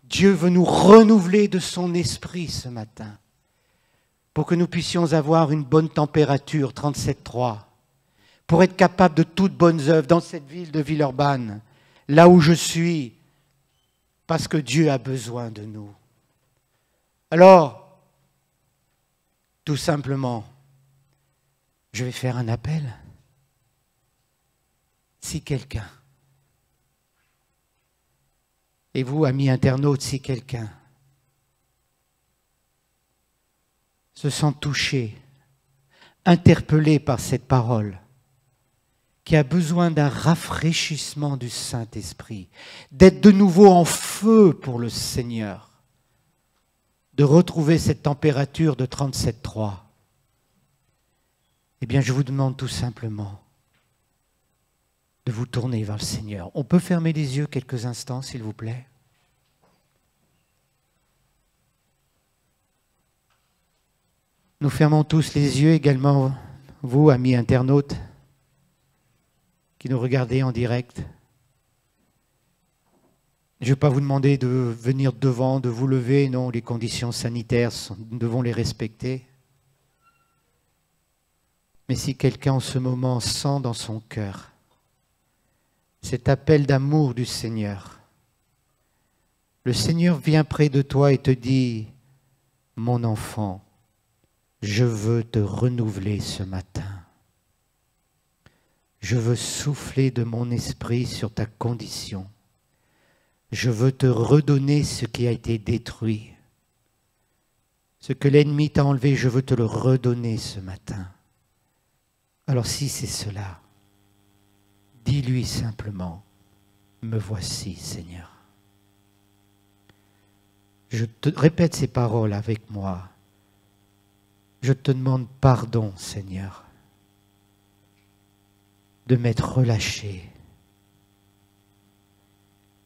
Dieu veut nous renouveler de son esprit ce matin pour que nous puissions avoir une bonne température, 37,3, pour être capables de toutes bonnes œuvres dans cette ville de Villeurbanne, là où je suis, parce que Dieu a besoin de nous. Alors, tout simplement, je vais faire un appel. Si quelqu'un, et vous, amis internautes, si quelqu'un se sent touché, interpellé par cette parole, qui a besoin d'un rafraîchissement du Saint-Esprit, d'être de nouveau en feu pour le Seigneur, de retrouver cette température de 37,3, eh bien je vous demande tout simplement de vous tourner vers le Seigneur. On peut fermer les yeux quelques instants, s'il vous plaît? Nous fermons tous les yeux, également vous, amis internautes, qui nous regardez en direct. Je ne vais pas vous demander de venir devant, de vous lever. Non, les conditions sanitaires, nous devons les respecter. Mais si quelqu'un en ce moment sent dans son cœur cet appel d'amour du Seigneur, le Seigneur vient près de toi et te dit, mon enfant, je veux te renouveler ce matin. Je veux souffler de mon esprit sur ta condition. Je veux te redonner ce qui a été détruit. Ce que l'ennemi t'a enlevé, je veux te le redonner ce matin. Alors si c'est cela, dis-lui simplement, me voici, Seigneur. Je te répète ces paroles avec moi. Je te demande pardon, Seigneur, de m'être relâché.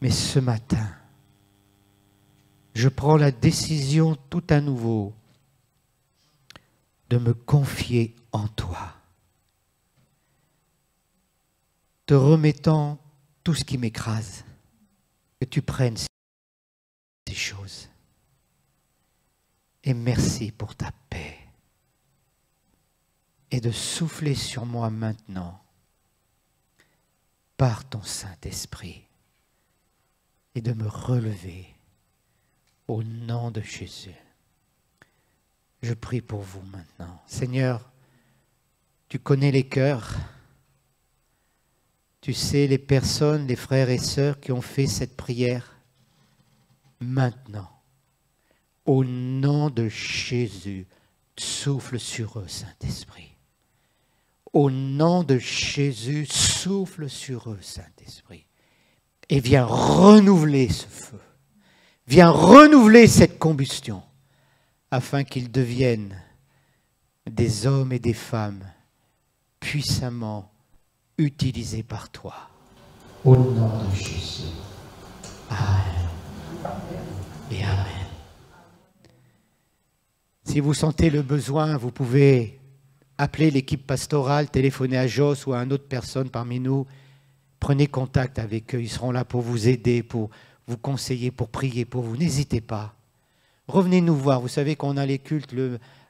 Mais ce matin, je prends la décision tout à nouveau de me confier en toi, te remettant tout ce qui m'écrase, que tu prennes ces choses. Et merci pour ta paix. Et de souffler sur moi maintenant par ton Saint-Esprit et de me relever au nom de Jésus. Je prie pour vous maintenant. Seigneur, tu connais les cœurs. Tu sais les personnes, les frères et sœurs qui ont fait cette prière. Maintenant, au nom de Jésus, souffle sur eux, Saint-Esprit. Au nom de Jésus, souffle sur eux, Saint-Esprit. Et viens renouveler ce feu. Viens renouveler cette combustion afin qu'ils deviennent des hommes et des femmes puissamment utilisés par toi. Au nom de Jésus. Amen. Et Amen. Si vous sentez le besoin, vous pouvez appeler l'équipe pastorale, téléphoner à Jos ou à une autre personne parmi nous. Prenez contact avec eux, ils seront là pour vous aider, pour vous conseiller, pour prier pour vous. N'hésitez pas. Revenez nous voir. Vous savez qu'on a les cultes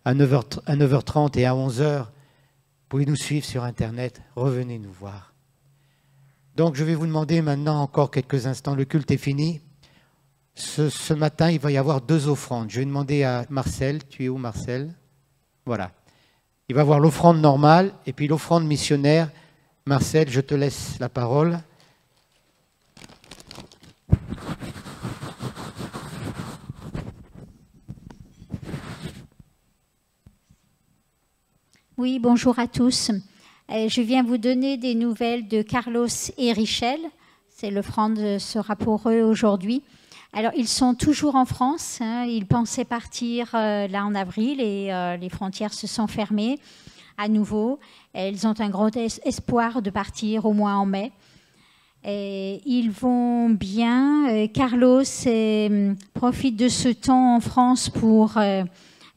à 9h30 et à 11h. Vous pouvez nous suivre sur Internet. Revenez nous voir. Donc, je vais vous demander maintenant encore quelques instants. Le culte est fini. Ce matin, il va y avoir 2 offrandes. Je vais demander à Marcel. Tu es où, Marcel? Voilà. Il va y avoir l'offrande normale et puis l'offrande missionnaire. Marcel, je te laisse la parole. Oui, bonjour à tous. Je viens vous donner des nouvelles de Carlos et Richel. L'offrande sera pour eux aujourd'hui. Alors, ils sont toujours en France. Ils pensaient partir là en avril et les frontières se sont fermées à nouveau. Ils ont un grand espoir de partir au moins en mai. Et ils vont bien. Carlos profite de ce temps en France pour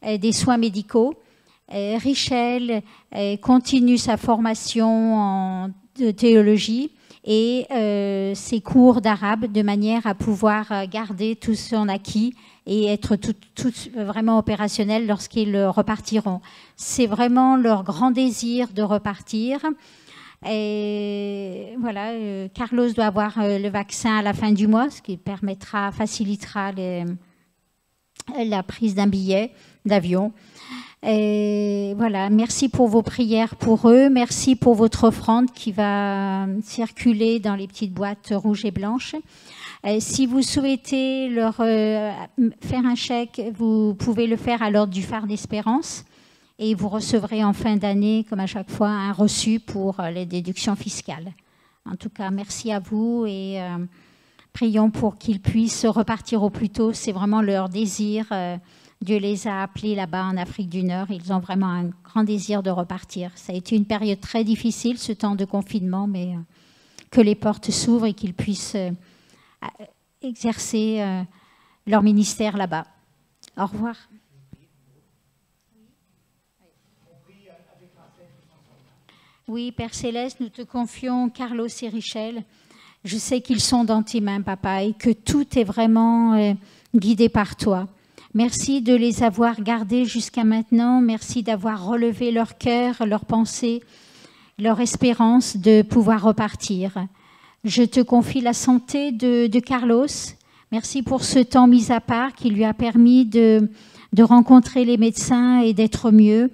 des soins médicaux. Richel continue sa formation de théologie et ses cours d'arabe de manière à pouvoir garder tout son acquis et être tout vraiment opérationnel lorsqu'ils repartiront. C'est vraiment leur grand désir de repartir. Et voilà, Carlos doit avoir le vaccin à la fin du mois, ce qui facilitera la prise d'un billet d'avion. Et voilà, merci pour vos prières pour eux, merci pour votre offrande qui va circuler dans les petites boîtes rouges et blanches. Si vous souhaitez leur faire un chèque, vous pouvez le faire à l'ordre du phare d'Espérance et vous recevrez en fin d'année, comme à chaque fois, un reçu pour les déductions fiscales. En tout cas, merci à vous et prions pour qu'ils puissent repartir au plus tôt. C'est vraiment leur désir. Dieu les a appelés là-bas en Afrique du Nord. Ils ont vraiment un grand désir de repartir. Ça a été une période très difficile, ce temps de confinement, mais que les portes s'ouvrent et qu'ils puissent exercer leur ministère là-bas. Au revoir. Oui, Père Céleste, nous te confions Carlos et Richel. Je sais qu'ils sont dans tes mains, Papa, et que tout est vraiment guidé par toi. Merci de les avoir gardés jusqu'à maintenant. Merci d'avoir relevé leur cœur, leur pensée, leur espérance de pouvoir repartir. Je te confie la santé de Carlos. Merci pour ce temps mis à part qui lui a permis de rencontrer les médecins et d'être mieux.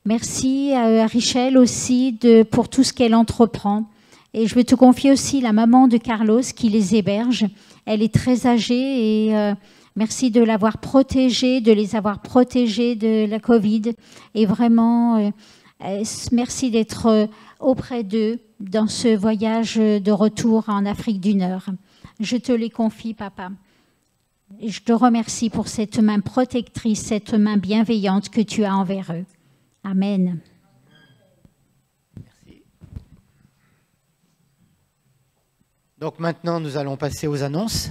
Merci à Richel aussi pour tout ce qu'elle entreprend. Et je veux te confier aussi la maman de Carlos qui les héberge. Elle est très âgée et merci de l'avoir protégée, de les avoir protégés de la Covid. Et vraiment, merci d'être auprès d'eux dans ce voyage de retour en Afrique du Nord. Je te les confie, Papa. Et je te remercie pour cette main protectrice, cette main bienveillante que tu as envers eux. Amen. Merci. Donc maintenant, nous allons passer aux annonces.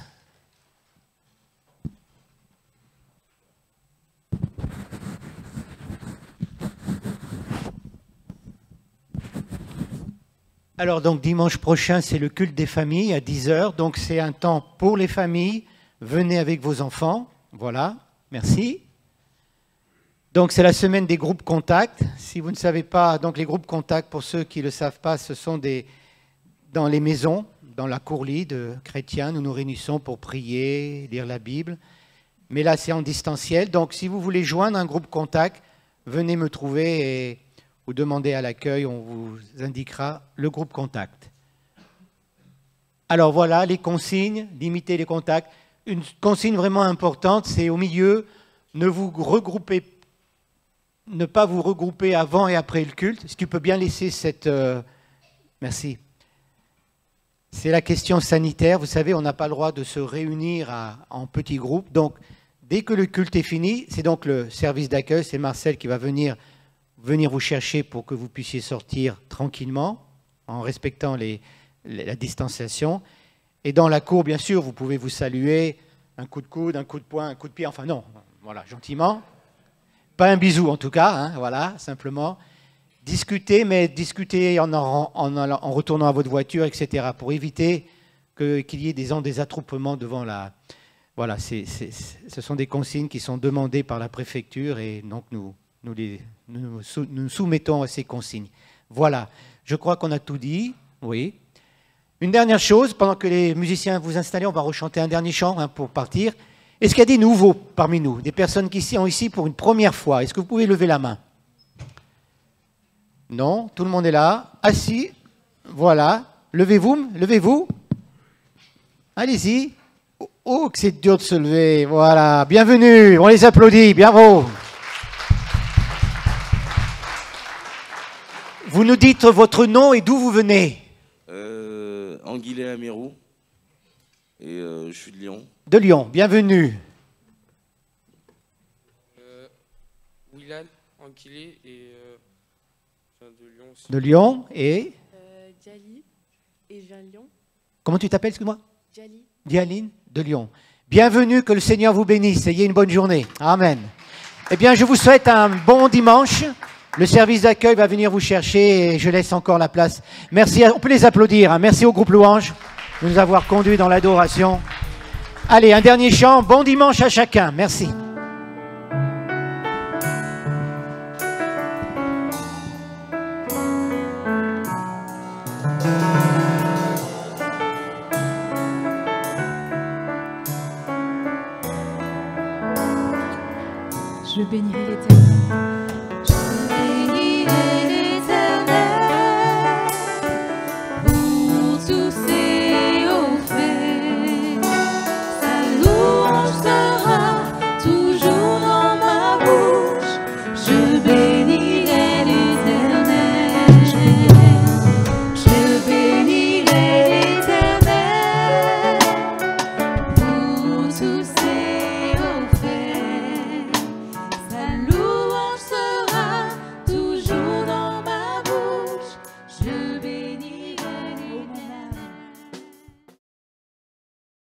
Alors donc dimanche prochain, c'est le culte des familles à 10 h. Donc c'est un temps pour les familles. Venez avec vos enfants. Voilà, merci. Donc c'est la semaine des groupes contacts. Si vous ne savez pas, donc les groupes contacts, pour ceux qui ne le savent pas, ce sont dans les maisons, dans la courlie de chrétiens, nous nous réunissons pour prier, lire la Bible. Mais là, c'est en distanciel. Donc si vous voulez joindre un groupe contact, venez me trouver et vous demandez à l'accueil, on vous indiquera le groupe contact. Alors voilà, les consignes, limiter les contacts. Une consigne vraiment importante, c'est au milieu, ne pas vous regrouper avant et après le culte. Si tu peux bien laisser cette... merci. C'est la question sanitaire. Vous savez, on n'a pas le droit de se réunir en petits groupes. Donc, dès que le culte est fini, c'est donc le service d'accueil, c'est Marcel qui va venir vous chercher pour que vous puissiez sortir tranquillement, en respectant la distanciation. Et dans la cour, bien sûr, vous pouvez vous saluer, un coup de coude, un coup de poing, un coup de pied, enfin non, voilà, gentiment. Pas un bisou en tout cas, hein, voilà, simplement. Discutez, mais discutez en retournant à votre voiture, etc., pour éviter qu'il y ait des attroupements devant la... Voilà, ce sont des consignes qui sont demandées par la préfecture et donc nous nous soumettons à ces consignes. Voilà, je crois qu'on a tout dit, oui. Une dernière chose, pendant que les musiciens vous installez, on va rechanter un dernier chant hein, pour partir. Est-ce qu'il y a des nouveaux parmi nous, des personnes qui sont ici pour une première fois? Est-ce que vous pouvez lever la main? Non, tout le monde est là, assis, voilà. Levez-vous, levez-vous. Allez-y. Oh, que c'est dur de se lever, voilà. Bienvenue, on les applaudit, bravo. Vous nous dites votre nom et d'où vous venez? Anguillet Amirou, et je suis de Lyon. De Lyon, bienvenue. Willan Anguillet, et je viens de Lyon aussi. De Lyon, et Djali, et je viens de Lyon. comment tu t'appelles, excuse-moi? Djali. Dialine, de Lyon. Bienvenue, que le Seigneur vous bénisse, ayez une bonne journée. Amen. Eh bien, je vous souhaite un bon dimanche. Le service d'accueil va venir vous chercher et je laisse encore la place. Merci, on peut les applaudir. Hein. Merci au groupe Louange de nous avoir conduits dans l'adoration. Allez, un dernier chant. Bon dimanche à chacun. Merci. Je bénirai